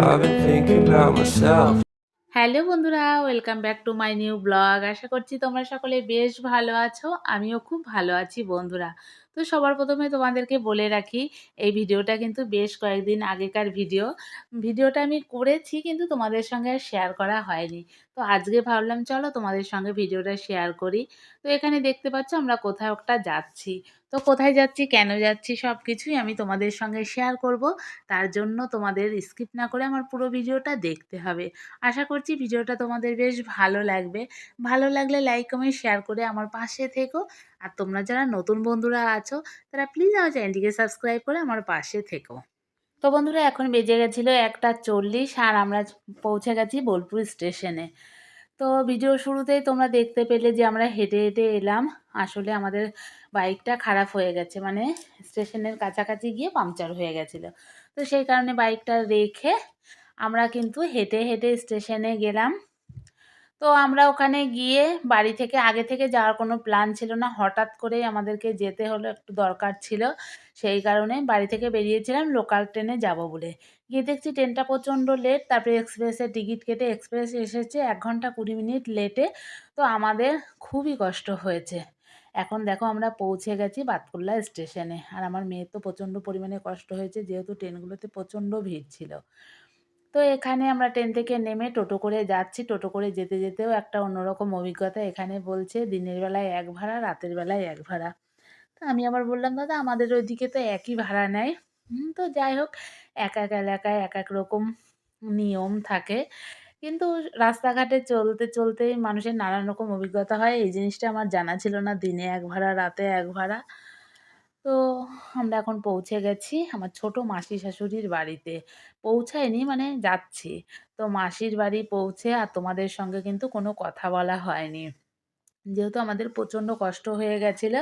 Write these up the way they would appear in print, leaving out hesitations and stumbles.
I've been thinking about myself. Hello বন্ধুরা, welcome back to my new blog. আশা করছি তোমরা সকলে বেশ ভালো আছো। আমিও খুব ভালো আছি বন্ধুরা। তো সবার প্রথমে তোমাদেরকে বলে রাখি, এই ভিডিওটা কিন্তু বেশ কয়েকদিন আগেকার ভিডিওটা আমি করেছি কিন্তু তোমাদের সঙ্গে আর শেয়ার করা হয়নি। তো আজকে ভাবলাম চলো তোমাদের সঙ্গে ভিডিওটা শেয়ার করি। তো এখানে দেখতে পাচ্ছ আমরা কোথাও একটা যাচ্ছি। তো কোথায় যাচ্ছি, কেন যাচ্ছি, সব কিছুই আমি তোমাদের সঙ্গে শেয়ার করব। তার জন্য তোমাদের স্কিপ না করে আমার পুরো ভিডিওটা দেখতে হবে। আশা করছি ভিডিওটা তোমাদের বেশ ভালো লাগবে। ভালো লাগলে লাইক, কমেন্ট, শেয়ার করে আমার পাশে থেকো। আর তোমরা যারা নতুন বন্ধুরা আছো তারা প্লিজ আমার চ্যানেলটিকে সাবস্ক্রাইব করে আমার পাশে থেকো। তো বন্ধুরা এখন বেজে গেছিলো 1:40 আর আমরা পৌঁছে গেছি বোলপুর স্টেশনে। তো ভিডিও শুরুতেই তোমরা দেখতে পেলে যে আমরা হেঁটে হেঁটে এলাম। আসলে আমাদের বাইকটা খারাপ হয়ে গেছে, মানে স্টেশনের কাছাকাছি গিয়ে পাংচার হয়ে গেছিলো। তো সেই কারণে বাইকটা রেখে আমরা কিন্তু হেঁটে হেঁটে স্টেশনে গেলাম। তো আমরা ওখানে গিয়ে বাড়ি থেকে আগে থেকে যাওয়ার কোনো প্ল্যান ছিল না। হঠাৎ করেই আমাদেরকে যেতে হলো, একটু দরকার ছিল। সেই কারণে বাড়ি থেকে বেরিয়েছিলাম লোকাল ট্রেনে যাব বলে। গিয়ে দেখছি ট্রেনটা প্রচণ্ড লেট। তারপরে এক্সপ্রেসের টিকিট কেটে এক্সপ্রেস এসেছে ১ ঘন্টা ২০ মিনিট লেটে। তো আমাদের খুবই কষ্ট হয়েছে। এখন দেখো আমরা পৌঁছে গেছি বাতকুল্লা স্টেশনে। আর আমার মেয়ের তো প্রচণ্ড পরিমাণে কষ্ট হয়েছে যেহেতু ট্রেনগুলোতে প্রচণ্ড ভিড় ছিল। তো এখানে আমরা ট্রেন থেকে নেমে টোটো করে যাচ্ছি। টোটো করে যেতে যেতেও একটা অন্যরকম অভিজ্ঞতা। এখানে বলছে দিনের বেলায় এক ভাড়া, রাতের বেলায় এক ভাড়া। তো আমি আবার বললাম, "দাদা আমাদের ওইদিকে তো একই ভাড়া নেয়।" তো যাই হোক, এক এক এলাকায় এক এক রকম নিয়ম থাকে। কিন্তু রাস্তাঘাটে চলতে চলতেই মানুষের নানান রকম অভিজ্ঞতা হয়। এই জিনিসটা আমার জানা ছিল না, দিনে এক ভাড়া, রাতে এক ভাড়া। তো আমরা এখন পৌঁছে গেছি আমার ছোট মাসি শাশুড়ির বাড়িতে। পৌঁছাইনি, মানে যাচ্ছি। তো মাসির বাড়ি পৌঁছে আর তোমাদের সঙ্গে কিন্তু কোনো কথা বলা হয়নি। যেহেতু আমাদের প্রচণ্ড কষ্ট হয়ে গেছিল,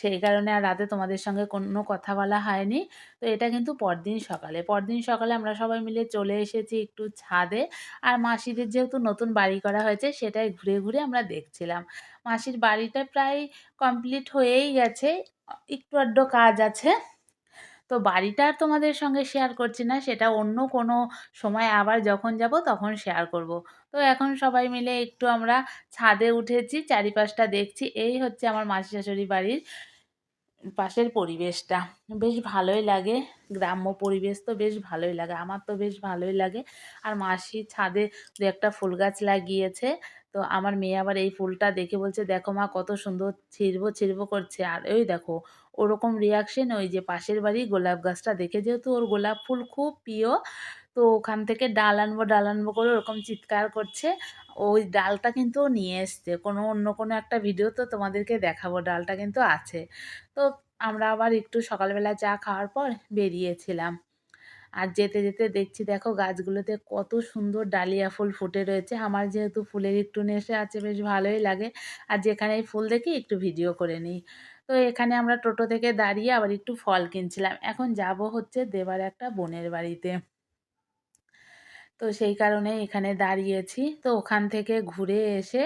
সেই কারণে আর রাতে তোমাদের সঙ্গে কোনো কথা বলা হয়নি। তো এটা কিন্তু পরদিন সকালে। পরদিন সকালে আমরা সবাই মিলে চলে এসেছি একটু ছাদে। আর মাসিদের যেহেতু নতুন বাড়ি করা হয়েছে সেটাই ঘুরে ঘুরে আমরা দেখছিলাম। মাসির বাড়িটা প্রায় কমপ্লিট হয়েই গেছে। একটু আধটু কাজ আছে। তো বাড়িটা আর তোমাদের সঙ্গে শেয়ার করছি না, সেটা অন্য কোনো সময় আবার যখন যাব তখন শেয়ার করব। তো এখন সবাই মিলে একটু আমরা ছাদে উঠেছি, চারিপাশটা দেখছি। এই হচ্ছে আমার মাসি শাশুড়ি বাড়ির পাশের পরিবেশটা। বেশ ভালোই লাগে। গ্রাম্য পরিবেশ তো বেশ ভালোই লাগে। আমার তো বেশ ভালোই লাগে। আর মাসি ছাদে ২-১ টা ফুল গাছ লাগিয়েছে। তো আমার মেয়ে আবার এই ফুলটা দেখে বলছে, "দেখো মা কত সুন্দর ছিঁড়বো, ছিঁড়বো" করছে। আর ওই দেখো ওরকম রিঅ্যাকশন ওই যে পাশের বাড়ির গোলাপ গাছটা দেখে, যেহেতু ওর গোলাপ ফুল খুব প্রিয়। তো ওখান থেকে ডাল আনবো, ডাল আনবো করে ওরকম চিৎকার করছে। ওই ডালটা কিন্তু ও নিয়ে এসছে। অন্য কোনো একটা ভিডিওতে তোমাদেরকে দেখাবো, ডালটা কিন্তু আছে। তো আমরা আবার একটু সকালবেলা চা খাওয়ার পর বেরিয়েছিলাম। আর যেতে যেতে দেখছি দেখো গাছগুলোতে কত সুন্দর ডালিয়া ফুল ফুটে রয়েছে। আমার যেহেতু ফুলের একটু নেশা আছে বেশ ভালোই লাগে। আর যেখানেই ফুল দেখি একটু ভিডিও করে নিই। তো এখানে আমরা টোটো থেকে দাঁড়িয়ে আবার একটু ফল কিনছিলাম। এখন যাব হচ্ছে দেবার একটা বোনের বাড়িতে। তো সেই কারণে এখানে দাঁড়িয়েছি। তো ওখান থেকে ঘুরে এসে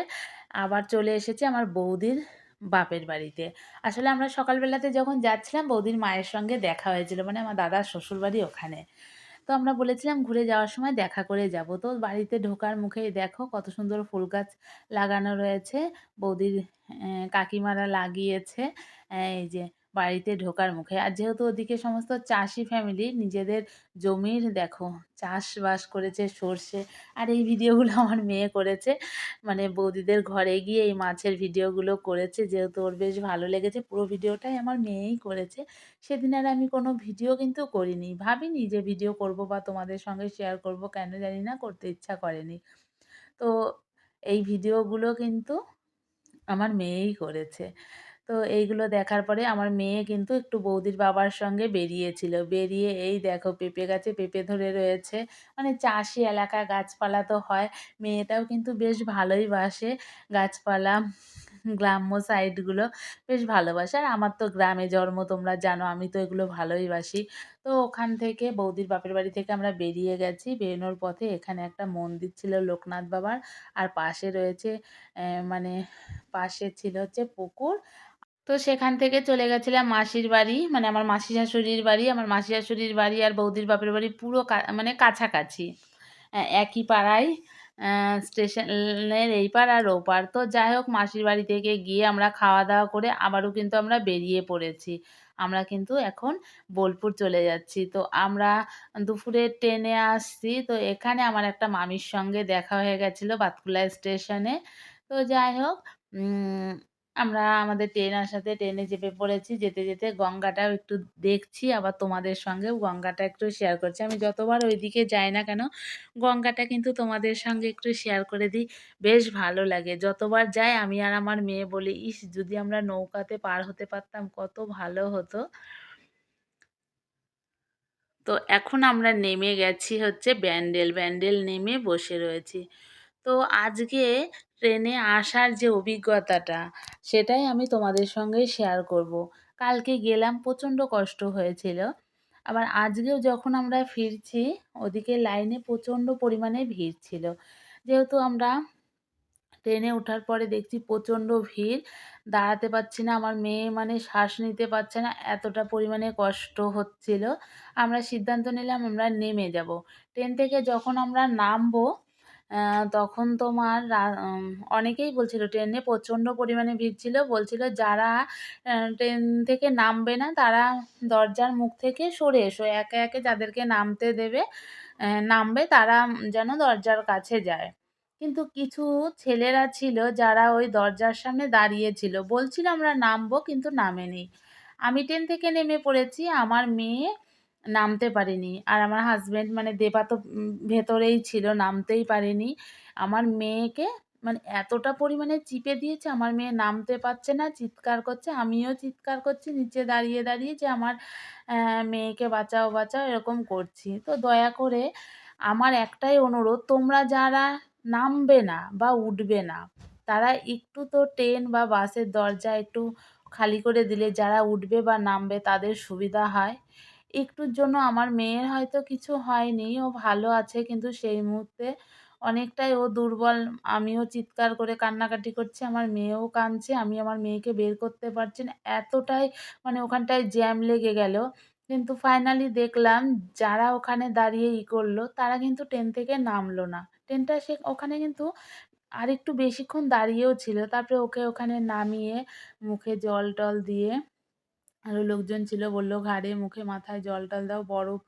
আবার চলে এসেছি আমার বৌদির বাপের বাড়িতে। আসলে আমরা সকালবেলাতে যখন যাচ্ছিলাম বৌদির মায়ের সঙ্গে দেখা হয়েছিল। মানে আমার দাদার শ্বশুরবাড়ি ওখানে। তো আমরা বলেছিলাম ঘুরে যাওয়ার সময় দেখা করে যাব। তো বাড়িতে ঢোকার মুখেই দেখো কত সুন্দর ফুল গাছ লাগানো রয়েছে। বৌদির কাকিমারা লাগিয়েছে। এই যে বাড়িতে ঢোকার মুখে। আর যেহেতু ওদিকে সমস্ত চাষি ফ্যামিলি, নিজেদের জমির দেখো চাষবাস করেছে সর্ষে। আর এই ভিডিওগুলো আমার মেয়ে করেছে। মানে বৌদিদের ঘরে গিয়ে এই মাছের ভিডিওগুলো করেছে, যেহেতু ওর বেশ ভালো লেগেছে। পুরো ভিডিওটাই আমার মেয়েই করেছে। সেদিন আর আমি কোনো ভিডিও কিন্তু করিনি। ভাবিনি যে ভিডিও করব বা তোমাদের সঙ্গে শেয়ার করব, কেন জানি না করতে ইচ্ছা করেনি। তো এই ভিডিওগুলো কিন্তু আমার মেয়েই করেছে। তো এইগুলো দেখার পরে আমার মেয়ে কিন্তু একটু বৌদির বাবার সঙ্গে বেরিয়েছিল। বেরিয়ে এই দেখো পেঁপে গাছে পেঁপে ধরে রয়েছে। মানে চাষি এলাকা, গাছপালা তো হয়। মেয়েটাও কিন্তু বেশ ভালোই বাসে গাছপালা, গ্রাম্য সাইডগুলো বেশ ভালোবাসে। আর আমার তো গ্রামে জন্ম, তোমরা জানো আমি তো এগুলো ভালোই বাসি। তো ওখান থেকে বৌদির বাপের বাড়ি থেকে আমরা বেরিয়ে গেছি। বেরোনোর পথে এখানে একটা মন্দির ছিল লোকনাথ বাবার। আর পাশে রয়েছে মানে পাশে ছিল হচ্ছে পুকুর। তো সেখান থেকে চলে গেছিলাম মাসির বাড়ি, মানে আমার মাসি শাশুড়ির বাড়ি। আমার মাসি শাশুড়ির বাড়ি আর বৌদির বাপের বাড়ি পুরো মানে কাছাকাছি। একই পাড়ায়, স্টেশনের এই পার আর ও পার। তো যাই হোক মাসির বাড়ি থেকে গিয়ে আমরা খাওয়া-দাওয়া করে আবারও কিন্তু আমরা বেরিয়ে পড়েছি। আমরা কিন্তু এখন বোলপুর চলে যাচ্ছি। তো আমরা দুপুরে ট্রেনে আসছি। তো এখানে আমার একটা মামির সঙ্গে দেখা হয়ে গেছিল বাতকুলা স্টেশনে। তো যাই হোক উম আমরা আমাদের ট্রেন আসাতে ট্রেনে চেপে পড়েছি। যেতে, যেতে গঙ্গাটাও একটু দেখছি। আবার তোমাদের সঙ্গেও গঙ্গাটা একটু শেয়ার করছি। আমি যতবার ওইদিকে যাই না কেন, গঙ্গাটা কিন্তু তোমাদের সঙ্গে একটু শেয়ার করে দিই। বেশ ভালো লাগে। যতবার যাই আমি আর আমার মেয়ে বলি, "ইস! যদি আমরা নৌকাতে পার হতে পারতাম কত ভালো হতো।" তো এখন আমরা নেমে গেছি হচ্ছে ব্যান্ডেল। ব্যান্ডেল নেমে বসে রয়েছি। তো আজকে ট্রেনে আসার যে অভিজ্ঞতাটা, সেটাই আমি তোমাদের সঙ্গে শেয়ার করব। কালকে গেলাম প্রচণ্ড কষ্ট হয়েছিল। আবার আজকেও যখন আমরা ফিরছি, ওদিকে লাইনে প্রচণ্ড পরিমাণে ভিড় ছিল। যেহেতু আমরা ট্রেনে ওঠার পরে দেখছি প্রচণ্ড ভিড়, দাঁড়াতে পারছি না। আমার মেয়ে মানে শ্বাস নিতে পারছে না, এতটা পরিমাণে কষ্ট হচ্ছিল। আমরা সিদ্ধান্ত নিলাম আমরা নেমে যাব। ট্রেন থেকে যখন আমরা নামবো, তখন তোমার অনেকেই বলছিল ট্রেনে প্রচণ্ড পরিমাণে ভিড় ছিল। বলছিল যারা ট্রেন থেকে নামবে না তারা দরজার মুখ থেকে সরে এসো। একে, একে যাদেরকে নামতে দেবে নামবে তারা যেন দরজার কাছে যায়। কিন্তু কিছু ছেলেরা ছিল যারা ওই দরজার সামনে দাঁড়িয়ে ছিল। বলছিল আমরা নামবো কিন্তু নামেনি। আমি ট্রেন থেকে নেমে পড়েছি, আমার মেয়ে নামতে পারেনি। আর আমার হাসব্যান্ড মানে দেবা তো ভেতরেই ছিল, নামতেই পারেনি। আমার মেয়েকে মানে এতটা পরিমাণে চিপে দিয়েছে, আমার মেয়ে নামতে পারছে না, চিৎকার করছে। আমিও চিৎকার করছি নিচে দাঁড়িয়ে, দাঁড়িয়ে যে আমার মেয়েকে বাঁচাও, বাঁচাও এরকম করছি। তো দয়া করে আমার একটাই অনুরোধ, তোমরা যারা নামবে না বা উঠবে না, তারা একটু তো ট্রেন বা বাসের দরজা একটু খালি করে দিলে যারা উঠবে বা নামবে তাদের সুবিধা হয়। একটুর জন্য আমার মেয়ের হয়তো কিছু হয়নি, ও ভালো আছে। কিন্তু সেই মুহূর্তে অনেকটাই ও দুর্বল। আমিও চিৎকার করে কান্নাকাটি করছি, আমার মেয়েও কাঁদছে। আমি আমার মেয়েকে বের করতে পারছি না। এতটাই মানে ওখানটায় জ্যাম লেগে গেল। কিন্তু ফাইনালি দেখলাম যারা ওখানে দাঁড়িয়ে করলো তারা কিন্তু ট্রেন থেকে নামলো না। ট্রেনটা ওখানে কিন্তু আরেকটু বেশিক্ষণ দাঁড়িয়েও ছিল। তারপরে ওকে ওখানে নামিয়ে মুখে জল-টল দিয়ে আরও লোকজন ছিল, বলল ঘাড়ে, মুখে, মাথায় জল-টল দাও। বরফ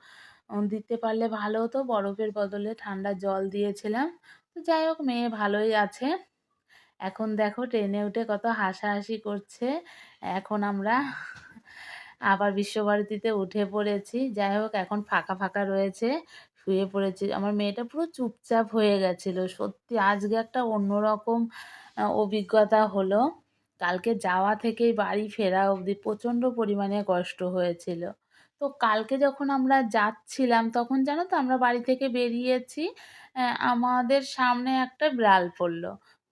দিতে পারলে ভালো হতো। বরফের বদলে ঠান্ডা জল দিয়েছিলাম। তো যাই হোক মেয়ে ভালোই আছে। এখন দেখো ট্রেনে উঠে কত হাসাহাসি করছে। এখন আমরা আবার বিশ্বভারতীতে উঠে পড়েছি। যাই হোক এখন ফাঁকা, ফাঁকা রয়েছে। শুয়ে পড়েছি। আমার মেয়েটা পুরো চুপচাপ হয়ে গেছিল। সত্যি আজকে একটা অন্যরকম অভিজ্ঞতা হলো। কালকে যাওয়া থেকেই বাড়ি ফেরা অবধি প্রচণ্ড পরিমাণে কষ্ট হয়েছিল। তো কালকে যখন আমরা যাচ্ছিলাম তখন জানো তো আমরা বাড়ি থেকে বেরিয়েছি। আমাদের সামনে একটা বিড়াল পড়ল।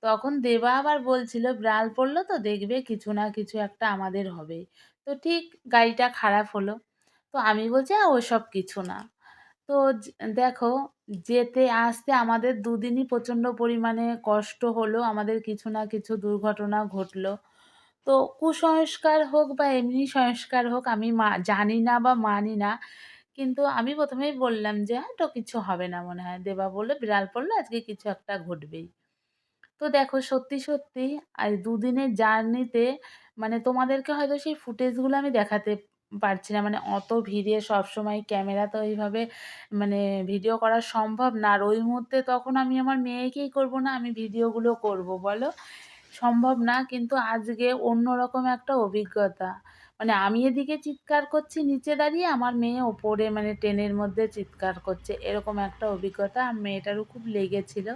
তখন দেবা আবার বলছিল, "বিড়াল পড়ল তো দেখবে কিছু না কিছু একটা আমাদের হবেই।" তো ঠিক গাড়িটা খারাপ হলো। তো আমি বলছি, ওসব কিছু না।" তো দেখো যেতে আসতে আমাদের দুদিনই প্রচণ্ড পরিমাণে কষ্ট হলো। আমাদের কিছু না কিছু দুর্ঘটনা ঘটলো। তো কুসংস্কার হোক বা এমনি সংস্কার হোক আমি জানি না বা মানি না। কিন্তু আমি ১ম এই বললাম যে, "তো কিছু হবে না মনে হয়।" দেবা বলল, "বিড়াল পড়লো আজকে কিছু একটা ঘটবেই।" তো দেখো সত্যি, সত্যি দুদিনের জার্নিতে মানে তোমাদেরকে হয়তো সেই ফুটেজগুলো আমি দেখাতে পারছি না। মানে অত ভিড়ে সবসময় ক্যামেরা তো ওইভাবে মানে ভিডিও করা সম্ভব না। আর ওই মুহূর্তে তখন আমি আমার মেয়েকেই করব না, আমি ভিডিওগুলো করব বলো? সম্ভব না। কিন্তু আজকে অন্যরকম একটা অভিজ্ঞতা। মানে আমি এদিকে চিৎকার করছি নিচে দাঁড়িয়ে, আমার মেয়ে ওপরে মানে ট্রেনের মধ্যে চিৎকার করছে। এরকম একটা অভিজ্ঞতা। আর মেয়েটারও খুব লেগেছিল।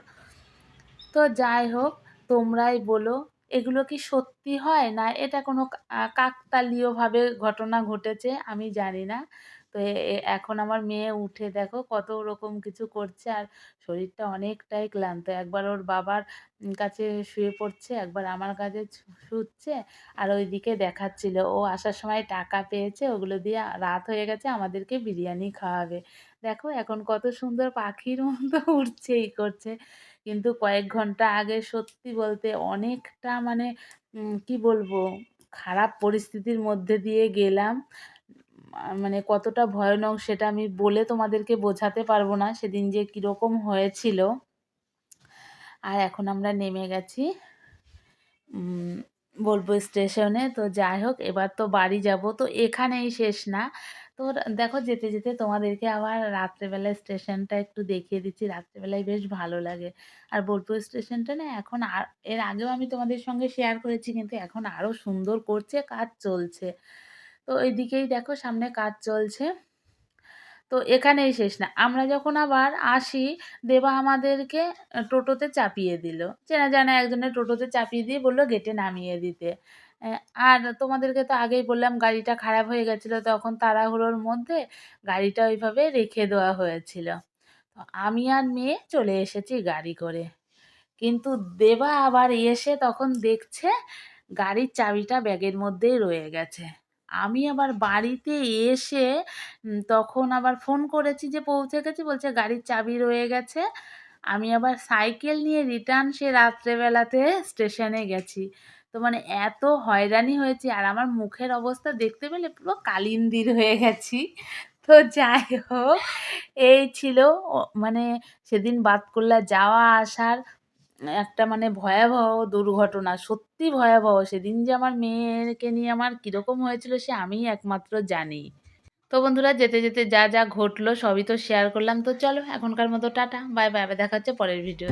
তো যাই হোক, তোমরাই বলো এগুলো কি সত্যি হয়? না এটা কোনো কাকতালীয়ভাবে ঘটনা ঘটেছে? আমি জানি না। তো এখন আমার মেয়ে উঠে দেখো কত রকম কিছু করছে আর শরীরটা অনেকটাই ক্লান্ত। একবার ওর বাবার কাছে শুয়ে পড়ছে, একবার আমার কাছে শুচ্ছে আর ওইদিকে দেখাচ্ছিল ও আসার সময় টাকা পেয়েছে ওগুলো দিয়ে রাত হয়ে গেছে আমাদেরকে বিরিয়ানি খাওয়াবে। দেখো এখন কত সুন্দর পাখির মতো উড়ছে, করছে। কিন্তু কয়েক ঘন্টা আগে সত্যি বলতে অনেকটা মানে কি বলবো খারাপ পরিস্থিতির মধ্যে দিয়ে গেলাম। মানে কতটা ভয়ানক সেটা আমি বলে তোমাদেরকে বোঝাতে পারবো না, সেদিন যে কীরকম হয়েছিল। আর এখন আমরা নেমে গেছি বোলপুর স্টেশনে। তো যাই হোক, এবার তো বাড়ি যাব। তো এখানেই শেষ না, তো দেখো যেতে যেতে তোমাদেরকে আবার রাত্রেবেলায় স্টেশনটা একটু দেখিয়ে দিচ্ছি। রাত্রেবেলায় বেশ ভালো লাগে। আর বোলপুর স্টেশনটা না এখন আর, এর আগেও আমি তোমাদের সঙ্গে শেয়ার করেছি, কিন্তু এখন আরও সুন্দর করছে, কাজ চলছে। তো এইদিকেই দেখো সামনে কাজ চলছে। তো এখানেই শেষ না, আমরা যখন আবার আসি, দেবা আমাদেরকে টোটোতে চাপিয়ে দিল। চেনা জানা একজনের টোটোতে চাপিয়ে দিয়ে বলল গেটে নামিয়ে দিতে। আর তোমাদেরকে তো আগেই বললাম গাড়িটা খারাপ হয়ে গেছিলো, তখন তাড়াহুড়োর মধ্যে গাড়িটা ওইভাবে রেখে দেওয়া হয়েছিল। তো আমি আর মেয়ে চলে এসেছি গাড়ি করে। কিন্তু দেবা আবার এসে তখন দেখছে গাড়ির চাবিটা ব্যাগের মধ্যেই রয়ে গেছে। আমি আবার বাড়িতে এসে তখন আবার ফোন করেছি যে পৌঁছে গেছি, বলছে গাড়ির চাবি রয়ে গেছে। আমি আবার সাইকেল নিয়ে রিটার্ন সে রাত্রেবেলাতে স্টেশনে গেছি। তো মানে এত হয়রানি হয়েছি, আর আমার মুখের অবস্থা দেখতে পেলে পুরো কালিন্দির হয়ে গেছি। তো যাই হোক, এই ছিল মানে সেদিন বাতকুল্লা যাওয়া আসার একটা মানে ভয়াবহ দুর্ঘটনা। সত্যি ভয়াবহ। সেদিন যে আমার মেয়েকে নিয়ে আমার কীরকম হয়েছিল সে আমিই একমাত্র জানি। তো বন্ধুরা, যেতে যেতে যা যা ঘটলো সবই তো শেয়ার করলাম। তো চলো এখনকার মতো টাটা, বাই বাই, আবার দেখা হচ্ছে পরের ভিডিও।